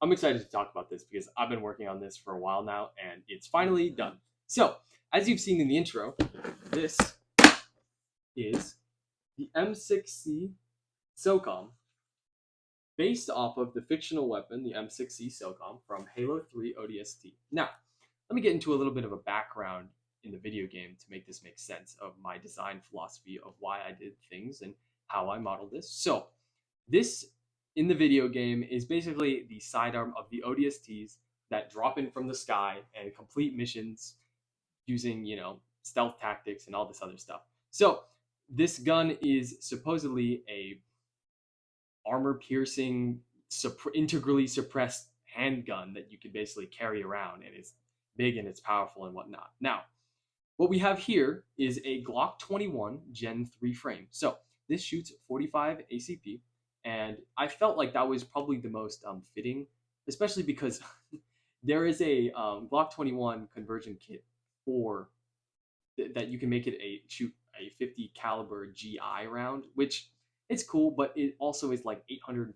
I'm excited to talk about this because I've been working on this for a while now and it's finally done. So, as you've seen in the intro, this is the M6C Socom based off of the fictional weapon, the M6C Socom from Halo 3 ODST. Now, let me get into a little bit of a background in the video game to make this make sense of my design philosophy of why I did things and how I modeled this. So, this in the video game is basically the sidearm of the ODSTs that drop in from the sky and complete missions using, stealth tactics and all this other stuff. So, this gun is supposedly a armor piercing, integrally suppressed handgun that you can basically carry around, and it's big and it's powerful and whatnot. Now, what we have here is a Glock 21 Gen 3 frame. So this shoots 45 ACP, and I felt like that was probably the most fitting, especially because there is a Glock 21 conversion kit for that you can make it a shoot a 50 caliber GI round, which it's cool, but it also is like $850.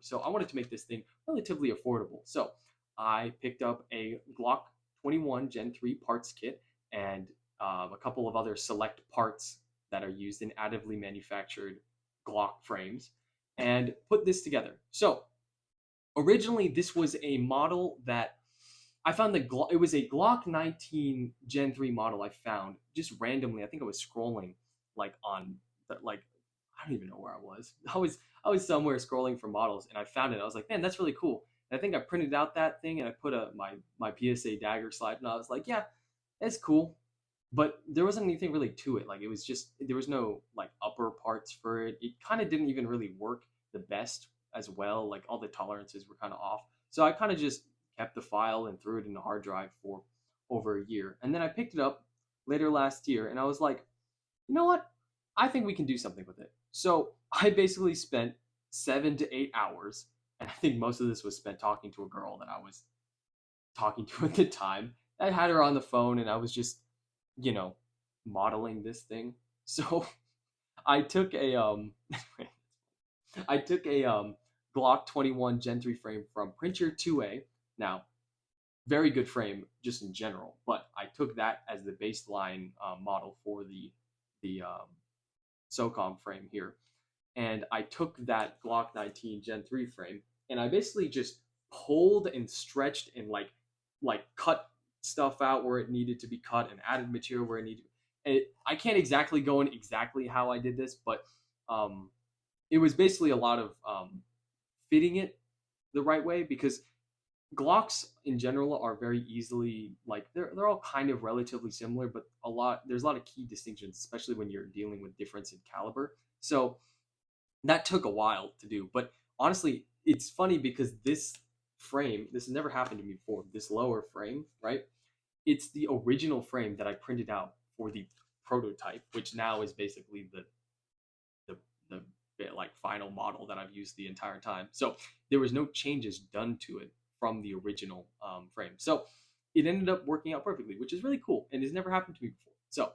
So I wanted to make this thing relatively affordable. So I picked up a Glock 21 Gen 3 parts kit and a couple of other select parts that are used in additively manufactured Glock frames and put this together. So originally, this was a model that I found it was a Glock 19 Gen 3 model I found just randomly. I think I was scrolling like on like I don't even know where I was. I was somewhere scrolling for models and I found it. I was like, man, that's really cool. And I think I printed out that thing and I put my PSA dagger slide and I was like, yeah, it's cool. But there wasn't anything really to it. Like it was just there was no like upper parts for it. It kind of didn't even really work the best as well. Like all the tolerances were kind of off. So I kind of just kept the file and threw it in a hard drive for over a year. And then I picked it up later last year and I was like, you know what? I think we can do something with it. So I basically spent 7 to 8 hours, and I think most of this was spent talking to a girl that I was talking to at the time. I had her on the phone and I was just, you know, modeling this thing. So I took a I took a Glock 21 Gen 3 frame from Printer 2A. Now, very good frame just in general, but I took that as the baseline model for the SOCOM frame here, and I took that Glock 19 Gen 3 frame, and I basically just pulled and stretched and like cut stuff out where it needed to be cut and added material where it needed. I can't exactly go in exactly how I did this, but um, it was basically a lot of fitting it the right way because Glocks in general are very easily like they're all kind of relatively similar, but there's a lot of key distinctions, especially when you're dealing with difference in caliber. So that took a while to do, but honestly, it's funny because this has never happened to me before. This lower frame, right? It's the original frame that I printed out for the prototype, which now is basically the like final model that I've used the entire time. So there was no changes done to it from the original frame. So it ended up working out perfectly, which is really cool and has never happened to me before. So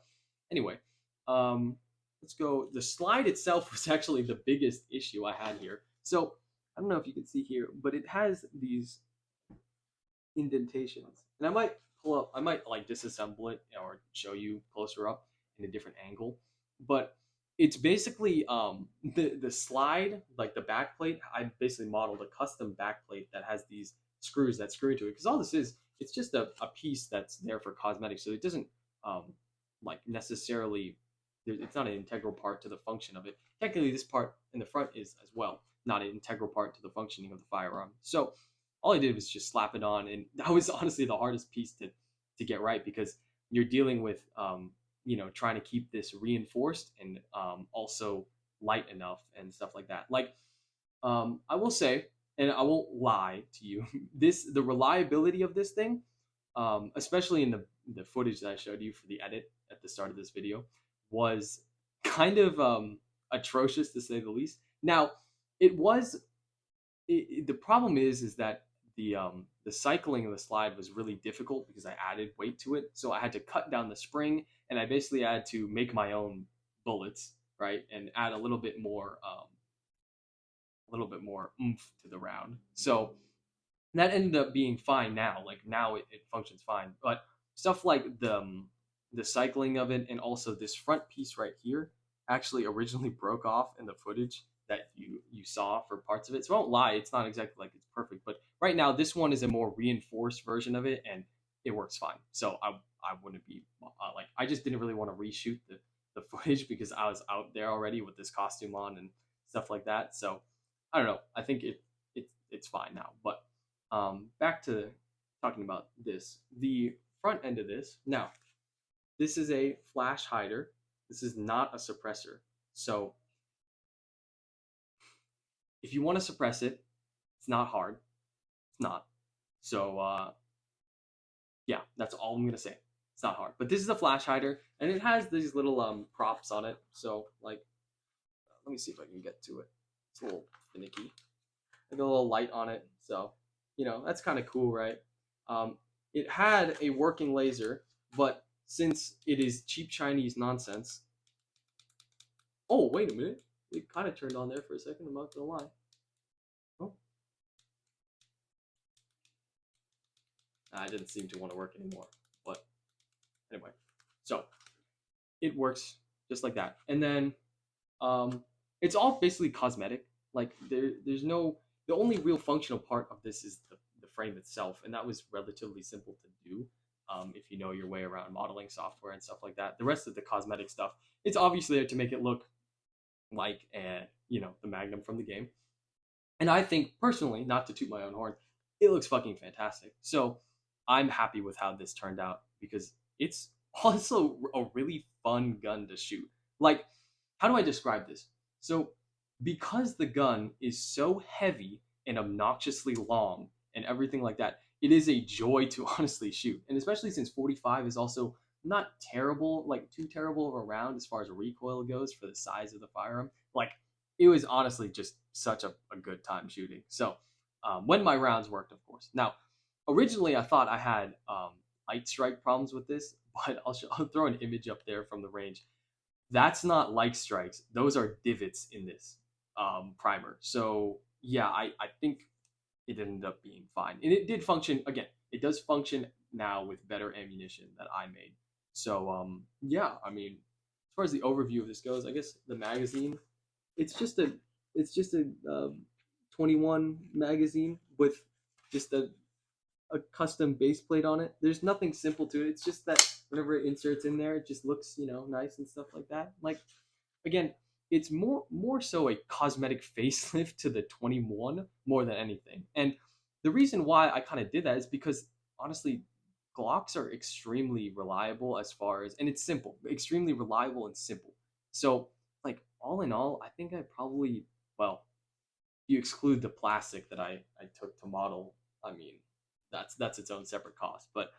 anyway, let's go. The slide itself was actually the biggest issue I had here. So I don't know if you can see here, but it has these indentations, and I might like disassemble it or show you closer up in a different angle, but it's basically the slide, like the back plate. I basically modeled a custom back plate that has these screws that screw into it because all this is it's just a piece that's there for cosmetics, so it doesn't um like necessarily it's not an integral part to the function of it. Technically, this part in the front is as well not an integral part to the functioning of the firearm. So all I did was just slap it on, and that was honestly the hardest piece to get right because you're dealing with trying to keep this reinforced and also light enough and stuff like that. Like I will say, and I won't lie to you, the reliability of this thing, especially in the footage that I showed you for the edit at the start of this video, was kind of atrocious to say the least. Now, it was the problem is that the cycling of the slide was really difficult because I added weight to it. So I had to cut down the spring, and I basically had to make my own bullets, right, and add a little bit more oomph to the round. So And that ended up being fine now. Like now it functions fine. But stuff like the cycling of it and also this front piece right here actually originally broke off in the footage that you saw for parts of it. So I won't lie, it's not exactly like it's perfect, but right now this one is a more reinforced version of it and it works fine. So I wouldn't be like I just didn't really want to reshoot the footage because I was out there already with this costume on and stuff like that. So I don't know. I think it's fine now. But back to talking about this. The front end of this. Now, this is a flash hider. This is not a suppressor. So if you want to suppress it, it's not hard. It's not. So yeah, that's all I'm gonna say. It's not hard. But this is a flash hider, and it has these little props on it. So like, let me see if I can get to it. It's a little finicky. Like a little light on it. So that's kind of cool, right? It had a working laser, but since it is cheap Chinese nonsense. Oh, wait a minute. It kind of turned on there for a second. I'm not gonna lie. Oh, it didn't seem to want to work anymore. But anyway, so it works just like that. And then it's all basically cosmetic. Like there's no the only real functional part of this is the frame itself, and that was relatively simple to do. If you know your way around modeling software and stuff like that. The rest of the cosmetic stuff, it's obviously there to make it look like the Magnum from the game. And I think personally, not to toot my own horn, it looks fucking fantastic. So I'm happy with how this turned out because it's also a really fun gun to shoot. Like, how do I describe this? So because the gun is so heavy and obnoxiously long and everything like that, it is a joy to honestly shoot. And especially since 45 is also not terrible, like too terrible of a round as far as recoil goes for the size of the firearm. Like, it was honestly just such a good time shooting. So, when my rounds worked, of course. Now, originally I thought I had light strike problems with this, but I'll throw an image up there from the range. That's not light strikes; those are divots in this primer. So yeah, I think it ended up being fine, and it did function again. It does function now with better ammunition that I made. So yeah, I mean, as far as the overview of this goes, I guess the magazine, it's just a it's just a 21 magazine with just a custom base plate on it. There's nothing simple to it. It's just that whenever it inserts in there, it just looks nice and stuff like that. Like again, it's more so a cosmetic facelift to the 21 more than anything. And the reason why I kind of did that is because honestly, Glocks are extremely reliable as far as and it's simple, extremely reliable and simple. So like all in all, I think I probably well, if you exclude the plastic that I took to model, I mean, that's its own separate cost. But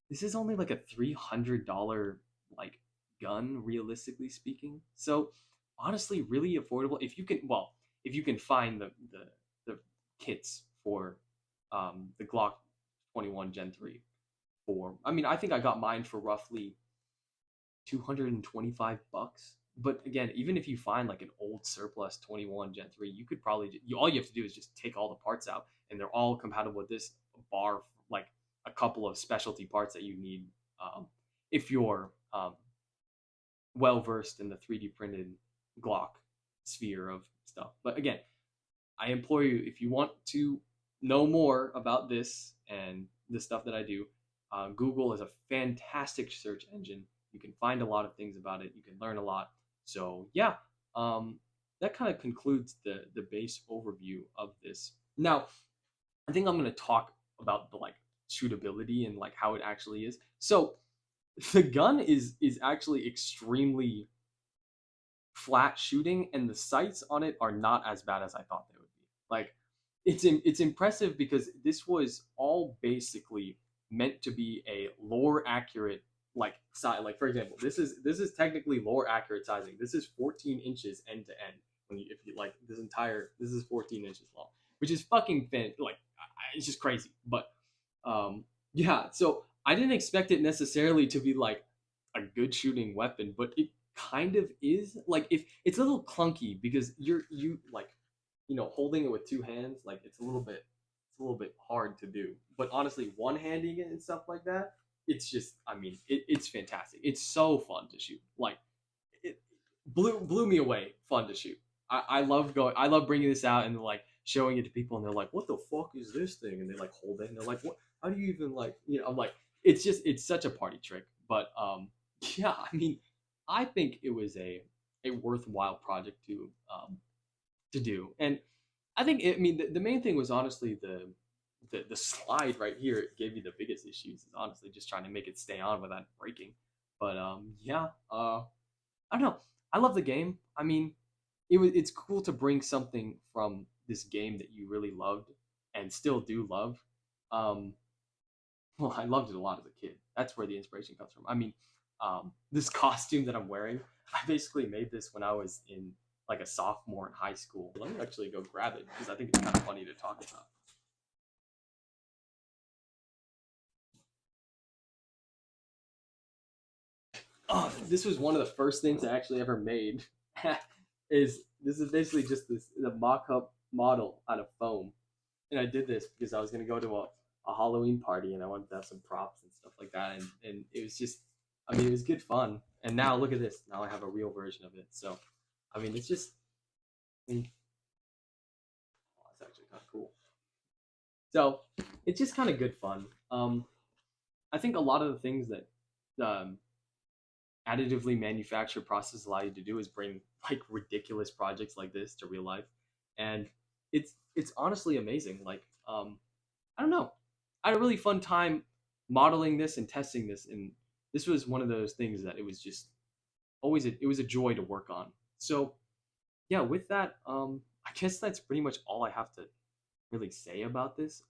this is only like a $300 like gun, realistically speaking. So honestly, really affordable. If you can find the kits for the Glock 21 Gen 3 for, I mean, I think I got mine for roughly $225. But again, even if you find like an old surplus 21 Gen 3, you could probably all you have to do is just take all the parts out and they're all compatible with this bar like a couple of specialty parts that you need if you're well versed in the 3D printed Glock sphere of stuff. But again, I implore you, if you want to know more about this and the stuff that I do, Google is a fantastic search engine. You can find a lot of things about it. You can learn a lot. So yeah, that kind of concludes the base overview of this. Now, I think I'm going to talk about the like shootability and like how it actually is. So the gun is actually extremely flat shooting, and the sights on it are not as bad as I thought they would be. Like it's impressive because this was all basically meant to be a lore accurate like size. Like for example, this is technically lore accurate sizing. This is 14 inches end to end. When you, if you like this is 14 inches long, which is fucking like it's just crazy. But yeah, so I didn't expect it necessarily to be like a good shooting weapon, but it kind of is. Like if it's a little clunky because you like holding it with two hands, like it's a little bit it's a little bit hard to do. But honestly, one-handing it and stuff like that, it's just, I mean, it's fantastic. It's so fun to shoot. Like, it blew me away. Fun to shoot. I love going. I love bringing this out and like showing it to people, and they're like, "What the fuck is this thing?" And they like hold it, and they're like, "What? How do you even like?" You know, I'm like, it's such a party trick. But yeah, I mean, I think it was a worthwhile project to do, and I think I mean the main thing was honestly the slide right here. It gave you the biggest issues. Is honestly just trying to make it stay on without breaking. But yeah, I don't know. I love the game. I mean, it's cool to bring something from this game that you really loved and still do love. Um, well, I loved it a lot as a kid. That's where the inspiration comes from. I mean, this costume that I'm wearing, I basically made this when I was in like a sophomore in high school. Let me actually go grab it because I think it's kind of funny to talk about. Oh, this was one of the first things I actually ever made. This is basically just this the mock-up model out of foam, and I did this because I was gonna go to a Halloween party and I wanted to have some props and stuff like that, and it was just, I mean, it was good fun. And now look at this. Now I have a real version of it. So, I mean, it's just, I mean, oh, it's actually kind of cool. So it's just kind of good fun. I think a lot of the things that um, additively manufactured processes allow you to do is bring like ridiculous projects like this to real life, and it's honestly amazing. Like I don't know, I had a really fun time modeling this and testing this, and this was one of those things that it was just always it was a joy to work on. So yeah, with that, I guess that's pretty much all I have to really say about this.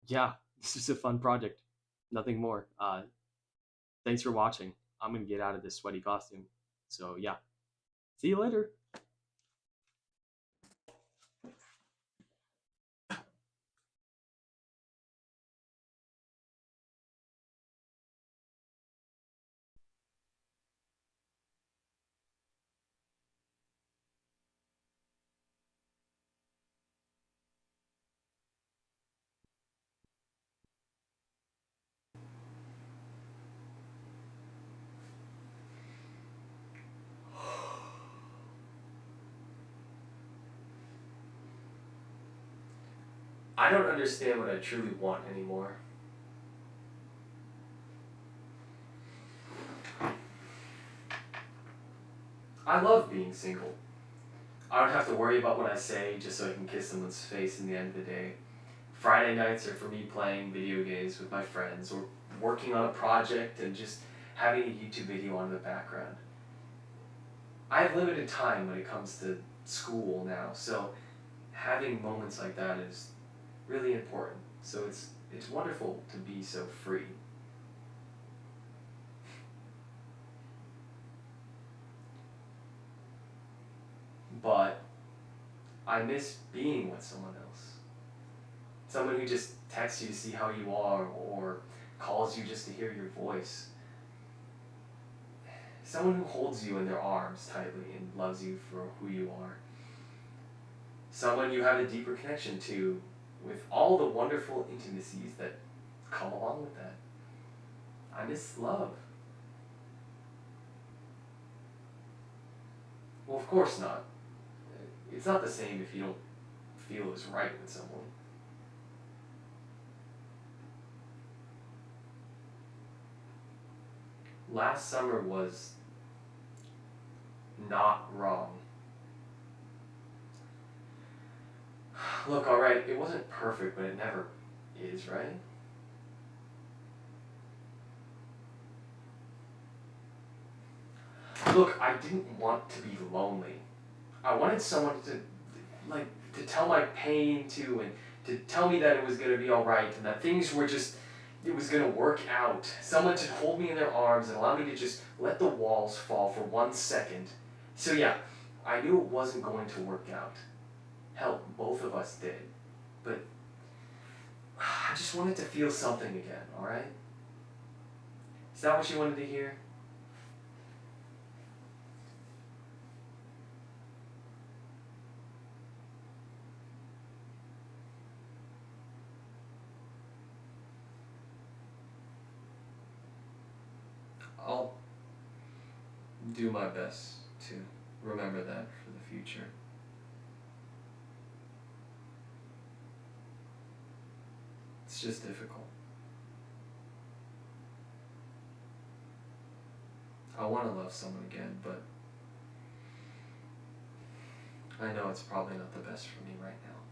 Yeah, this is a fun project. Nothing more. Thanks for watching. I'm gonna get out of this sweaty costume. So yeah, see you later. I don't understand what I truly want anymore. I love being single. I don't have to worry about what I say just so I can kiss someone's face in the end of the day. Friday nights are for me playing video games with my friends or working on a project and just having a YouTube video on in the background. I have limited time when it comes to school now, so having moments like that is really important. So it's wonderful to be so free. But I miss being with someone else. Someone who just texts you to see how you are or calls you just to hear your voice. Someone who holds you in their arms tightly and loves you for who you are. Someone you have a deeper connection to with all the wonderful intimacies that come along with that. I miss love. Well, of course not. It's not the same if you don't feel it's right with someone. Last summer was not wrong. Look, alright, it wasn't perfect, but it never is, right? Look, I didn't want to be lonely. I wanted someone to, like, to tell my pain to and to tell me that it was gonna be alright and that things were just, it was gonna work out. Someone to hold me in their arms and allow me to just let the walls fall for 1 second. So yeah, I knew it wasn't going to work out. Hell, both of us did. But I just wanted to feel something again, alright? Is that what you wanted to hear? do my best to remember that for the future. It's just difficult. I want to love someone again, but I know it's probably not the best for me right now.